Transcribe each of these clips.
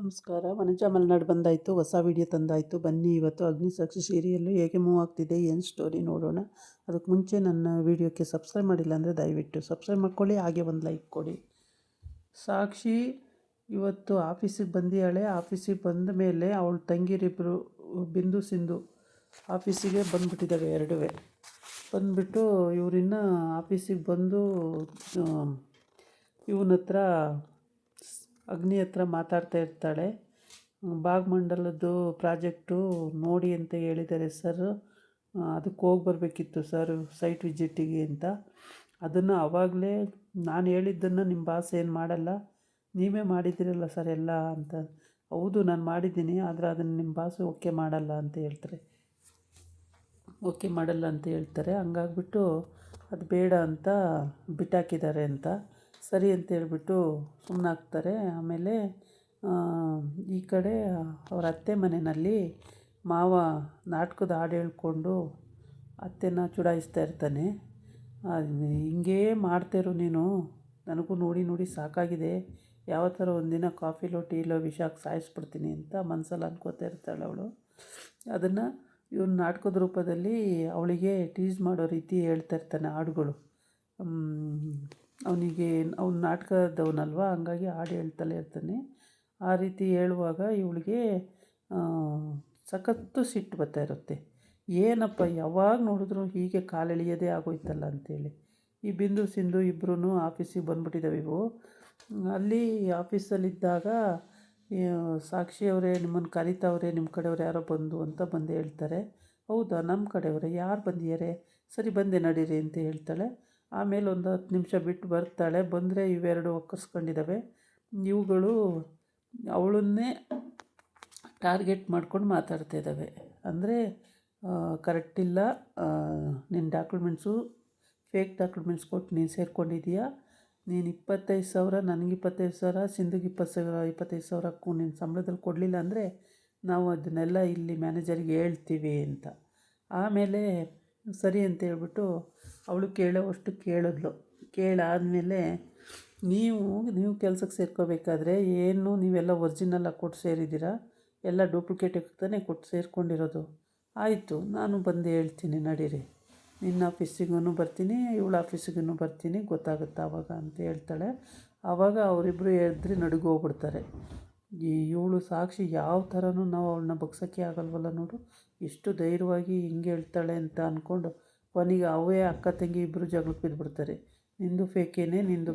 ನಮಸ್ಕಾರ. ವನಜಾ ಮಲೆನಾಡು ಬಂದಾಯಿತು, ಹೊಸ ವಿಡಿಯೋ ತಂದಾಯಿತು. ಬನ್ನಿ ಇವತ್ತು ಅಗ್ನಿಸಾಕ್ಷಿ ಸೀರಿಯಲ್ಲು ಹೇಗೆ ಮೂವ್ ಆಗ್ತಿದೆ, ಏನು ಸ್ಟೋರಿ ನೋಡೋಣ. ಅದಕ್ಕೆ ಮುಂಚೆ ನನ್ನ ವಿಡಿಯೋಕ್ಕೆ ಸಬ್ಸ್ಕ್ರೈಬ್ ಮಾಡಿಲ್ಲ ಅಂದರೆ ದಯವಿಟ್ಟು ಸಬ್ಸ್ಕ್ರೈಬ್ ಮಾಡ್ಕೊಳ್ಳಿ, ಹಾಗೆ ಒಂದು ಲೈಕ್ ಕೊಡಿ. ಸಾಕ್ಷಿ ಇವತ್ತು ಆಫೀಸಿಗೆ ಬಂದಿಯಾಳೆ. ಆಫೀಸಿಗೆ ಬಂದ ಮೇಲೆ ಅವಳ ತಂಗಿರಿಬ್ಬರು ಬಿಂದು ಸಿಂಧು ಆಫೀಸಿಗೆ ಬಂದುಬಿಟ್ಟಿದ್ದಾವೆ ಎರಡೂ. ಬಂದುಬಿಟ್ಟು ಇವರಿನ್ನ ಆಫೀಸಿಗೆ ಬಂದು ಇವನ ಹತ್ರ ಅಗ್ನಿ ಹತ್ರ ಮಾತಾಡ್ತಾ ಇರ್ತಾಳೆ. ಭಾಗಮಂಡಲದ್ದು ಪ್ರಾಜೆಕ್ಟು ನೋಡಿ ಅಂತ ಹೇಳಿದ್ದಾರೆ ಸರ್, ಅದಕ್ಕೆ ಹೋಗಿ ಬರಬೇಕಿತ್ತು ಸರ್ ಸೈಟ್ ವಿಸಿಟಿಗೆ ಅಂತ. ಅದನ್ನು ಆವಾಗಲೇ ನಾನು ಹೇಳಿದ್ದನ್ನು ನಿಮ್ಮ ಬಾಸ್ ಏನು ಮಾಡಲ್ಲ, ನೀವೇ ಮಾಡಿದ್ದೀರಲ್ಲ ಸರ್ ಎಲ್ಲ ಅಂತ. ಹೌದು ನಾನು ಮಾಡಿದ್ದೀನಿ, ಆದರೆ ಅದನ್ನು ನಿಮ್ಮ ಬಾಸು ಓಕೆ ಮಾಡಲ್ಲ ಅಂತ ಹೇಳ್ತಾರೆ. ಓಕೆ ಮಾಡಲ್ಲ ಅಂತ ಹೇಳ್ತಾರೆ. ಹಂಗಾಗ್ಬಿಟ್ಟು ಅದು ಬೇಡ ಅಂತ ಬಿಟ್ಟಾಕಿದ್ದಾರೆ ಅಂತ. ಸರಿ ಅಂತ ಹೇಳ್ಬಿಟ್ಟು ಸುಮ್ಮನಾಗ್ತಾರೆ. ಆಮೇಲೆ ಈ ಕಡೆ ಅವ್ರ ಅತ್ತೆ ಮನೆಯಲ್ಲಿ ಮಾವ ನಾಟಕದ ಹಾಡು ಹೇಳ್ಕೊಂಡು ಅತ್ತೆನ ಚುಡಾಯಿಸ್ತಾ ಇರ್ತಾನೆ. ಹಿಂಗೇ ಮಾಡ್ತಿರು ನೀನು, ನನಗೂ ನೋಡಿ ನೋಡಿ ಸಾಕಾಗಿದೆ, ಯಾವ ಥರ ಒಂದಿನ ಕಾಫಿಲೋ ಟೀಲೋ ವಿಷ ಸಾಯಿಸ್ಬಿಡ್ತೀನಿ ಅಂತ ಮನಸ್ಸಲ್ಲಿ ಅನ್ಕೋತಾ ಇರ್ತಾಳೆ ಅವಳು. ಅದನ್ನು ಇವನು ನಾಟಕದ ರೂಪದಲ್ಲಿ ಅವಳಿಗೆ ಟೀಸ್ ಮಾಡೋ ರೀತಿ ಹೇಳ್ತಾ ಇರ್ತಾನೆ ಹಾಡುಗಳು. ಅವನಿಗೆ ಅವ್ನು ನಾಟಕದವನಲ್ವ, ಹಂಗಾಗಿ ಹಾಡು ಹೇಳ್ತಲೇ ಇರ್ತಾನೆ. ಆ ರೀತಿ ಹೇಳುವಾಗ ಇವಳಿಗೆ ಸಖತ್ತು ಸಿಟ್ಟು ಬರ್ತಾ ಇರುತ್ತೆ. ಏನಪ್ಪ ಯಾವಾಗ ನೋಡಿದ್ರು ಹೀಗೆ ಕಾಲೆಳೆಯೋದೇ ಆಗೋಯ್ತಲ್ಲ ಅಂಥೇಳಿ. ಈ ಬಿಂದು ಸಿಂಧು ಇಬ್ಬರೂ ಆಫೀಸಿಗೆ ಬಂದುಬಿಟ್ಟಿದ್ದಾವೆ. ಇವು ಅಲ್ಲಿ ಆಫೀಸಲ್ಲಿದ್ದಾಗ ಸಾಕ್ಷಿಯವರೇ ನಿಮ್ಮನ್ನು ಕರೀತಾವ್ರೆ, ನಿಮ್ಮ ಕಡೆಯವ್ರು ಯಾರೋ ಬಂದು ಅಂತ ಬಂದು ಹೇಳ್ತಾರೆ. ಹೌದಾ ನಮ್ಮ ಕಡೆಯವರೇ, ಯಾರು ಬಂದಿದ್ದಾರೆ, ಸರಿ ಬಂದೆ ನಡೀರಿ ಅಂತ ಹೇಳ್ತಾಳೆ. ಆಮೇಲೆ ಒಂದು 10 ನಿಮಿಷ ಬಿಟ್ಟು ಬರ್ತಾಳೆ. ಬಂದರೆ ಇವೆರಡು ಒಕ್ಕರ್ಸ್ಕೊಂಡಿದ್ದಾವೆ. ಇವುಗಳು ಅವಳನ್ನೇ ಟಾರ್ಗೆಟ್ ಮಾಡ್ಕೊಂಡು ಮಾತಾಡ್ತಾ ಇದ್ದಾವೆ. ಅಂದರೆ ಕರೆಕ್ಟಿಲ್ಲ, ನಿನ್ನ ಡಾಕ್ಯುಮೆಂಟ್ಸು ಫೇಕ್ ಡಾಕ್ಯುಮೆಂಟ್ಸ್ ಕೊಟ್ಟು ನೀನು ಸೇರ್ಕೊಂಡಿದ್ದೀಯಾ, ನೀನು 25,000 ನನಗೆ 25,000 ಸಿಂಧುಗೆ 25,000ಕ್ಕೂ ನೀನು ಸಂಬಳದಲ್ಲಿ ಕೊಡಲಿಲ್ಲ ಅಂದರೆ ನಾವು ಅದನ್ನೆಲ್ಲ ಇಲ್ಲಿ ಮ್ಯಾನೇಜರಿಗೆ ಹೇಳ್ತೀವಿ ಅಂತ. ಆಮೇಲೆ ಸರಿ ಅಂತ ಹೇಳ್ಬಿಟ್ಟು ಅವಳು ಕೇಳೋವಷ್ಟು ಕೇಳಿದ್ಲು. ಕೇಳಾದಮೇಲೆ ನೀವು ಕೆಲಸಕ್ಕೆ ಸೇರ್ಕೋಬೇಕಾದ್ರೆ ಏನು ನೀವೆಲ್ಲ ಒರಿಜಿನಲ್ಲಾಗಿ ಕೊಟ್ಟು ಸೇರಿದ್ದೀರಾ, ಎಲ್ಲ ಡೂಪ್ಲಿಕೇಟ್ ತಾನೇ ಕೊಟ್ಟು ಸೇರ್ಕೊಂಡಿರೋದು. ಆಯಿತು ನಾನು ಬಂದು ಹೇಳ್ತೀನಿ ನಡೀರಿ, ನಿನ್ನ ಆಫೀಸಿಗೂ ಬರ್ತೀನಿ, ಇವಳ ಆಫೀಸಿಗೂ ಬರ್ತೀನಿ, ಗೊತ್ತಾಗುತ್ತೆ ಆವಾಗ ಅಂತ ಹೇಳ್ತಾಳೆ. ಆವಾಗ ಅವರಿಬ್ಬರು ಎದ್ರಿ ನಡುಗೋಗ್ಬಿಡ್ತಾರೆ. ಇವಳು ಸಾಕ್ಷಿ ಯಾವ ಥರನೂ ನಾವು ಅವಳನ್ನ ಬಗ್ಸೋಕ್ಕೆ ಆಗಲ್ವಲ್ಲ ನೋಡು, ಎಷ್ಟು ಧೈರ್ಯವಾಗಿ ಹಿಂಗೆ ಹೇಳ್ತಾಳೆ ಅಂತ ಅಂದ್ಕೊಂಡು ಕೊನೆಗೆ ಅವೇ ಅಕ್ಕ ತಂಗಿ ಇಬ್ಬರು ಜಗಳಕ್ಕೆ ಬಿದ್ದುಬಿಡ್ತಾರೆ. ನಿಂದು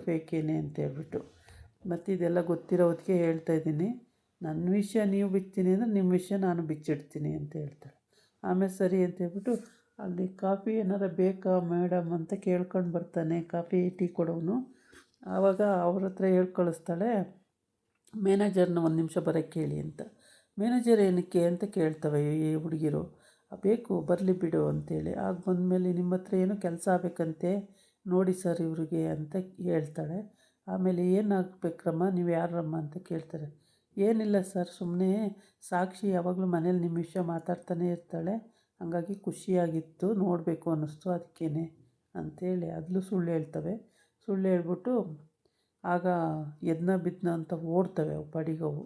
ಫೇಕೇನೆ ಅಂತ ಹೇಳ್ಬಿಟ್ಟು. ಮತ್ತು ಇದೆಲ್ಲ ಗೊತ್ತಿರೋದಕ್ಕೆ ಹೇಳ್ತಾಯಿದ್ದೀನಿ, ನನ್ನ ವಿಷಯ ನೀವು ಬಿಚ್ತೀನಿ ಅಂದರೆ ನಿಮ್ಮ ವಿಷಯ ನಾನು ಬಿಚ್ಚಿಡ್ತೀನಿ ಅಂತ ಹೇಳ್ತಾಳೆ. ಆಮೇಲೆ ಸರಿ ಅಂತ ಹೇಳ್ಬಿಟ್ಟು ಅಲ್ಲಿ ಕಾಫಿ ಏನಾರ ಬೇಕಾ ಮೇಡಮ್ ಅಂತ ಕೇಳ್ಕೊಂಡು ಬರ್ತಾನೆ ಕಾಫಿ ಟೀ ಕೊಡೋನು. ಆವಾಗ ಅವ್ರ ಹತ್ರ ಹೇಳಿ ಕಳಿಸ್ತಾಳೆ, ಮ್ಯಾನೇಜರ್ನ 1 ನಿಮಿಷ ಬರೋಕ್ಕೆ ಹೇಳಿ ಅಂತ. ಮ್ಯಾನೇಜರ್ ಏನಕ್ಕೆ ಅಂತ ಕೇಳ್ತವೆ ಈ ಹುಡುಗಿರು. ಬೇಕು ಬರಲಿ ಬಿಡು ಅಂತೇಳಿ. ಆಗ ಬಂದಮೇಲೆ ನಿಮ್ಮ ಹತ್ರ ಏನೋ ಕೆಲಸ ಆಗಬೇಕಂತೆ ನೋಡಿ ಸರ್ ಇವ್ರಿಗೆ ಅಂತ ಹೇಳ್ತಾಳೆ. ಆಮೇಲೆ ಏನಾಗಬೇಕ್ರಮ್ಮ, ನೀವು ಯಾರಮ್ಮ ಅಂತ ಕೇಳ್ತಾರೆ. ಏನಿಲ್ಲ ಸರ್, ಸುಮ್ಮನೆ ಸಾಕ್ಷಿ ಯಾವಾಗಲೂ ಮನೇಲಿ ನಿಮ್ಮ ವಿಷಯ ಮಾತಾಡ್ತಾನೆ ಇರ್ತಾಳೆ, ಹಾಗಾಗಿ ಖುಷಿಯಾಗಿತ್ತು, ನೋಡಬೇಕು ಅನ್ನಿಸ್ತು ಅದಕ್ಕೇನೆ ಅಂಥೇಳಿ ಅದಲು ಸುಳ್ಳು ಹೇಳ್ತವೆ. ಸುಳ್ಳು ಹೇಳ್ಬಿಟ್ಟು ಆಗ ಎದ್ನ ಬಿದ್ನ ಅಂತ ಓಡ್ತವೆ ಅವು ಪಾಡಿಗವು.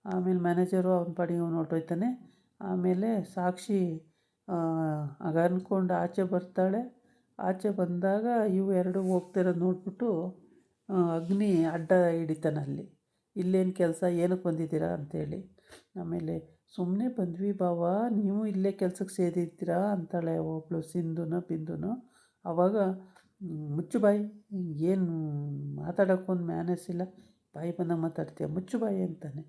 ಆಮೇಲೆ ಮ್ಯಾನೇಜರು ಅವನ ಪಾಡಿಗೆ ಅವನು ಹೊರಟೋಯ್ತಾನೆ. ಆಮೇಲೆ ಸಾಕ್ಷಿ ಆಗ ಅಂದ್ಕೊಂಡು ಆಚೆ ಬರ್ತಾಳೆ. ಆಚೆ ಬಂದಾಗ ಇವು ಎರಡು ಹೋಗ್ತಿರೋದು ನೋಡ್ಬಿಟ್ಟು ಅಗ್ನಿ ಅಡ್ಡ ಹಿಡಿತಾನೆ ಅಲ್ಲಿ. ಇಲ್ಲೇನು ಕೆಲಸ, ಏನಕ್ಕೆ ಬಂದಿದ್ದೀರಾ ಅಂತೇಳಿ. ಆಮೇಲೆ ಸುಮ್ಮನೆ ಬಂದ್ವಿ ಬಾವ, ನೀವು ಇಲ್ಲೇ ಕೆಲಸಕ್ಕೆ ಸೇರಿದ್ದೀರಾ ಅಂತಾಳೆ ಒಬ್ಬಳು ಬಿಂದುನೋ. ಆವಾಗ ಮುಚ್ಚು ಬಾಯಿ, ಏನು ಮಾತಾಡೋಕ್ಕೊಂದು ಮ್ಯಾನೇಸ್ ಇಲ್ಲ, ಬಾಯಿ ಬಂದಾಗ ಮಾತಾಡ್ತೀಯ, ಮುಚ್ಚು ಬಾಯಿ ಅಂತಾನೆ.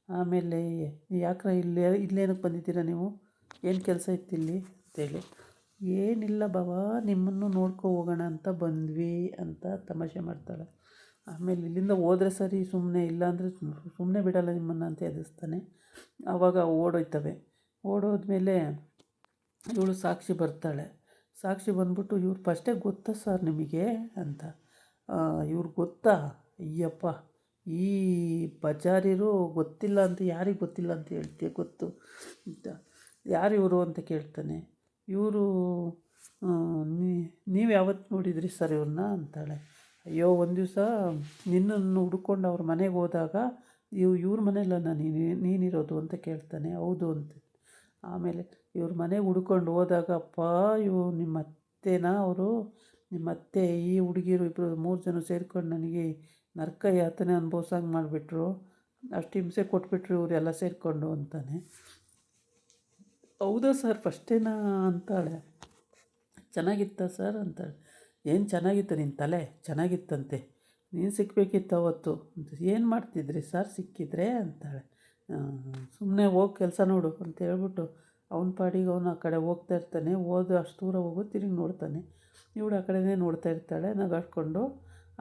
ಆಮೇಲೆ ಯಾಕ್ರ ಇಲ್ಲೇನಕ್ಕೆ ಬಂದಿದ್ದೀರಾ ನೀವು, ಏನು ಕೆಲಸ ಇತ್ತಿಲ್ಲಿ ಅಂತೇಳಿ. ಏನಿಲ್ಲ ಬಾವ, ನಿಮ್ಮನ್ನು ನೋಡ್ಕೊ ಹೋಗೋಣ ಅಂತ ಬಂದ್ವಿ ಅಂತ ತಮಾಷೆ ಮಾಡ್ತಾಳೆ. ಆಮೇಲೆ ಇಲ್ಲಿಂದ ಹೋದರೆ ಸರಿ, ಸುಮ್ಮನೆ ಇಲ್ಲಾಂದರೆ ಸುಮ್ಮನೆ ಬಿಡಲ್ಲ ನಿಮ್ಮನ್ನು ಅಂತ ಎದುರಿಸ್ತಾನೆ. ಆವಾಗ ಓಡೋಯ್ತವೆ. ಓಡೋದ್ಮೇಲೆ ಇವಳು ಸಾಕ್ಷಿ ಬರ್ತಾಳೆ. ಸಾಕ್ಷಿ ಬಂದ್ಬಿಟ್ಟು, ಇವ್ರು ಫಸ್ಟೇ ಗೊತ್ತಾ ಸರ್ ನಿಮಗೆ ಅಂತ. ಇವ್ರು ಗೊತ್ತಾ, ಅಯ್ಯಪ್ಪ ಈ ಬಜಾರಿರು ಗೊತ್ತಿಲ್ಲ ಅಂತ, ಯಾರಿಗೆ ಗೊತ್ತಿಲ್ಲ ಅಂತ ಹೇಳ್ತೀಯ, ಗೊತ್ತು ಅಂತ. ಯಾರು ಇವರು ಅಂತ ಕೇಳ್ತಾನೆ. ಇವರು ನೀವು ಯಾವತ್ತು ನೋಡಿದ್ರಿ ಸರ್ ಇವ್ರನ್ನ ಅಂತಾಳೆ. ಅಯ್ಯೋ ಒಂದು ದಿವಸ ನಿನ್ನನ್ನು ಹುಡ್ಕೊಂಡು ಅವ್ರ ಮನೆಗೆ ಹೋದಾಗ ಇವ್ರ ಮನೆಯಲ್ಲ ನೀನಿರೋದು ಅಂತ ಕೇಳ್ತಾನೆ. ಹೌದು ಅಂತ. ಆಮೇಲೆ ಇವ್ರ ಮನೆಗೆ ಹುಡ್ಕೊಂಡು ಹೋದಾಗ ಅಪ್ಪ ನಿಮ್ಮ ಅತ್ತೆನಾ ಅವರು, ನಿಮ್ಮ ಅತ್ತೆ ಈ ಹುಡುಗಿರು ಇಬ್ಬರು 3 ಜನ ಸೇರ್ಕೊಂಡು ನನಗೆ ನರಕ ಯಾತನೆ ಅನುಭವ್ಸಂಗೆ ಮಾಡಿಬಿಟ್ರು, ಅಷ್ಟು ಹಿಂಸೆ ಕೊಟ್ಬಿಟ್ರು ಇವರೆಲ್ಲ ಸೇರಿಕೊಂಡು ಅಂತಾನೆ. ಹೌದಾ ಸರ್ ಫಸ್ಟೇನಾ ಅಂತಾಳೆ. ಚೆನ್ನಾಗಿತ್ತ ಸರ್ ಅಂತಾಳೆ. ಏನು ಚೆನ್ನಾಗಿತ್ತು, ನಿನ್ನ ತಲೆ ಚೆನ್ನಾಗಿತ್ತಂತೆ, ನೀನು ಸಿಕ್ಕಬೇಕಿತ್ತು ಅವತ್ತು ಅಂತ. ಏನು ಮಾಡ್ತಿದ್ರಿ ಸರ್ ಸಿಕ್ಕಿದ್ರೆ ಅಂತಾಳೆ. ಸುಮ್ಮನೆ ಹೋಗಿ ಕೆಲಸ ನೋಡು ಅಂತ ಹೇಳ್ಬಿಟ್ಟು ಅವನ ಪಾಡಿಗೆ ಅವನು ಆ ಕಡೆ ಹೋಗ್ತಾ ಇರ್ತಾನೆ. ಅಷ್ಟು ದೂರ ಹೋಗೋ ತಿರುಗಿ ನೋಡ್ತಾನೆ. ಇವಳು ಆ ಕಡೆನೇ ನೋಡ್ತಾ ಇರ್ತಾಳೆ ನಗಾಡ್ಕೊಂಡು.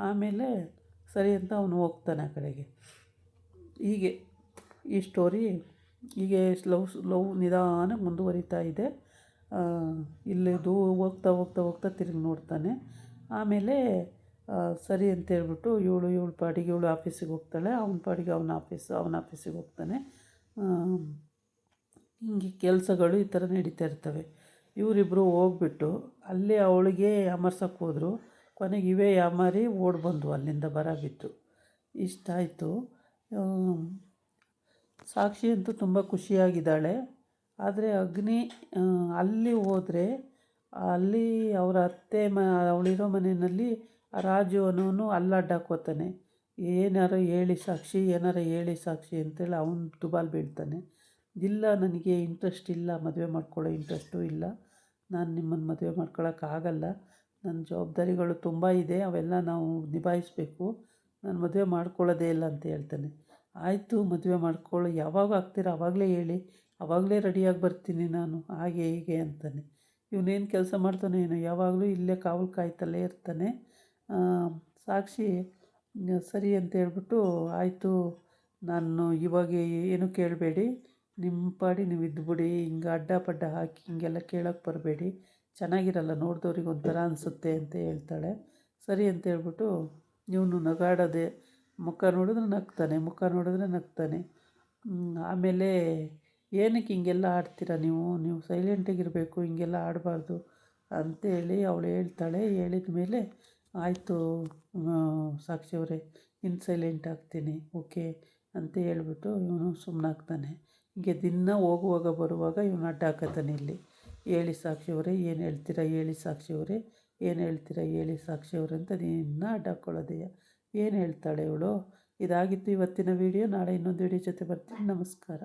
ಆಮೇಲೆ ಸರಿ ಅಂತ ಅವನು ಹೋಗ್ತಾನೆ ಆ ಕಡೆಗೆ. ಹೀಗೆ ಈ ಸ್ಟೋರಿ ಹೀಗೆ ಲವ್ ನಿಧಾನಕ್ಕೆ ಮುಂದುವರಿತಾ ಇದೆ. ಇಲ್ಲಿದು ಹೋಗ್ತಾ ಹೋಗ್ತಾ ಹೋಗ್ತಾ ತಿರುಗಿ ನೋಡ್ತಾನೆ. ಆಮೇಲೆ ಸರಿ ಅಂತೇಳ್ಬಿಟ್ಟು ಇವಳು ಪಾಡಿಗೆ ಇವಳು ಆಫೀಸಿಗೆ ಹೋಗ್ತಾಳೆ, ಅವನ ಪಾಡಿಗೆ ಅವನ ಆಫೀಸಿಗೆ ಹೋಗ್ತಾನೆ. ಹಿಂಗೆ ಕೆಲಸಗಳು ಈ ಥರ ನಡೀತಾ ಇರ್ತವೆ. ಇವರಿಬ್ಬರು ಹೋಗ್ಬಿಟ್ಟು ಅಲ್ಲಿ ಅವಳಿಗೆ ಯಾಮರ್ಸಕ್ಕೆ ಹೋದರು. ಕೊನೆಗೆ ಇವೇ ಯಾಮಾರಿ ಓಡಿ ಬಂದು ಅಲ್ಲಿಂದ ಬರ ಬಿತ್ತು. ಇಷ್ಟ ಆಯಿತು. ಸಾಕ್ಷಿ ಅಂತೂ ತುಂಬ ಖುಷಿಯಾಗಿದ್ದಾಳೆ. ಆದರೆ ಅಗ್ನಿ ಅಲ್ಲಿ ಹೋದರೆ ಅಲ್ಲಿ ಅವರ ಅತ್ತೆ ಅವಳಿರೋ ಮನೆಯಲ್ಲಿ ರಾಜು ಅನ್ನೋನು ಅಡ್ಡಾಕೋತಾನೆ. ಏನಾರು ಹೇಳಿ ಸಾಕ್ಷಿ ಅಂತೇಳಿ ಅವನು ದುಬಾಲು ಬೀಳ್ತಾನೆ. ಇಲ್ಲ, ನನಗೆ ಇಂಟ್ರೆಸ್ಟ್ ಇಲ್ಲ, ಮದುವೆ ಮಾಡ್ಕೊಳ್ಳೋ ಇಂಟ್ರೆಸ್ಟು ಇಲ್ಲ, ನಾನು ನಿಮ್ಮನ್ನು ಮದುವೆ ಮಾಡ್ಕೊಳಕ್ಕಾಗಲ್ಲ, ನನ್ನ ಜವಾಬ್ದಾರಿಗಳು ತುಂಬ ಇದೆ, ಅವೆಲ್ಲ ನಾವು ನಿಭಾಯಿಸಬೇಕು, ನಾನು ಮದುವೆ ಮಾಡ್ಕೊಳ್ಳೋದೇ ಇಲ್ಲ ಅಂತ ಹೇಳ್ತಾನೆ. ಆಯಿತು, ಮದುವೆ ಮಾಡ್ಕೊಳ್ಳಿ, ಯಾವಾಗ ಆಗ್ತೀರ ಆವಾಗಲೇ ಹೇಳಿ, ಆವಾಗಲೇ ರೆಡಿಯಾಗಿ ಬರ್ತೀನಿ ನಾನು, ಹಾಗೆ ಹೀಗೆ ಅಂತಾನೆ. ಇವನೇನು ಕೆಲಸ ಮಾಡ್ತಾನೆ ಏನೋ, ಯಾವಾಗಲೂ ಇಲ್ಲೇ ಕಾವಲು ಕಾಯ್ತಲ್ಲೇ ಇರ್ತಾನೆ. ಸಾಕ್ಷಿ ಸರಿ ಅಂತ ಹೇಳ್ಬಿಟ್ಟು, ಆಯಿತು ನಾನು ಇವಾಗ ಏನು ಕೇಳಬೇಡಿ, ನಿಮ್ಮ ಪಾಡಿ ನೀವು ಇದ್ದುಬಿಡಿ, ಹಿಂಗೆ ಅಡ್ಡ ಹಾಕಿ ಹಿಂಗೆಲ್ಲ ಕೇಳೋಕ್ಕೆ ಬರಬೇಡಿ, ಚೆನ್ನಾಗಿರಲ್ಲ, ನೋಡಿದವ್ರಿಗೆ ಒಂಥರ ಅನಿಸುತ್ತೆ ಅಂತ ಹೇಳ್ತಾಳೆ. ಸರಿ ಅಂತ ಹೇಳ್ಬಿಟ್ಟು ಇವನು ನಗಾಡೋದೆ, ಮುಖ ನೋಡಿದ್ರೆ ನಗ್ತಾನೆ. ಆಮೇಲೆ ಏನಕ್ಕೆ ಹಿಂಗೆಲ್ಲ ಆಡ್ತೀರಾ ನೀವು ಸೈಲೆಂಟಾಗಿರಬೇಕು, ಹಿಂಗೆಲ್ಲ ಆಡಬಾರ್ದು ಅಂತೇಳಿ ಅವಳು ಹೇಳ್ತಾಳೆ. ಹೇಳಿದ ಮೇಲೆ ಆಯಿತು ಸಾಕ್ಷಿಯವರೇ, ಇನ್ನು ಸೈಲೆಂಟ್ ಆಗ್ತೀನಿ, ಓಕೆ ಅಂತ ಹೇಳ್ಬಿಟ್ಟು ಇವನು ಸುಮ್ಮನಾಗ್ತಾನೆ. ಹೀಗೆ ದಿನ ಹೋಗುವಾಗ ಬರುವಾಗ ಇವನು ಅಡ್ಡ ಹಾಕತ್ತಾನೆ. ಇಲ್ಲಿ ಹೇಳಿ ಸಾಕ್ಷಿಯವರೇ ಏನು ಹೇಳ್ತೀರಾ, ಹೇಳಿ ಸಾಕ್ಷಿಯವರೇ ಏನು ಹೇಳ್ತೀರಾ, ಹೇಳಿ ಸಾಕ್ಷಿಯವರೇ ಅಂತ ದಿನ ಅಡ್ಡ ಹಾಕ್ಕೊಳ್ಳೋದೆಯಾ. ಏನು ಹೇಳ್ತಾಳೆ ಇವಳು. ಇದಾಗಿತ್ತು ಇವತ್ತಿನ ವಿಡಿಯೋ. ನಾಳೆ ಇನ್ನೊಂದು ವಿಡಿಯೋ ಜೊತೆ ಬರ್ತೀನಿ. ನಮಸ್ಕಾರ.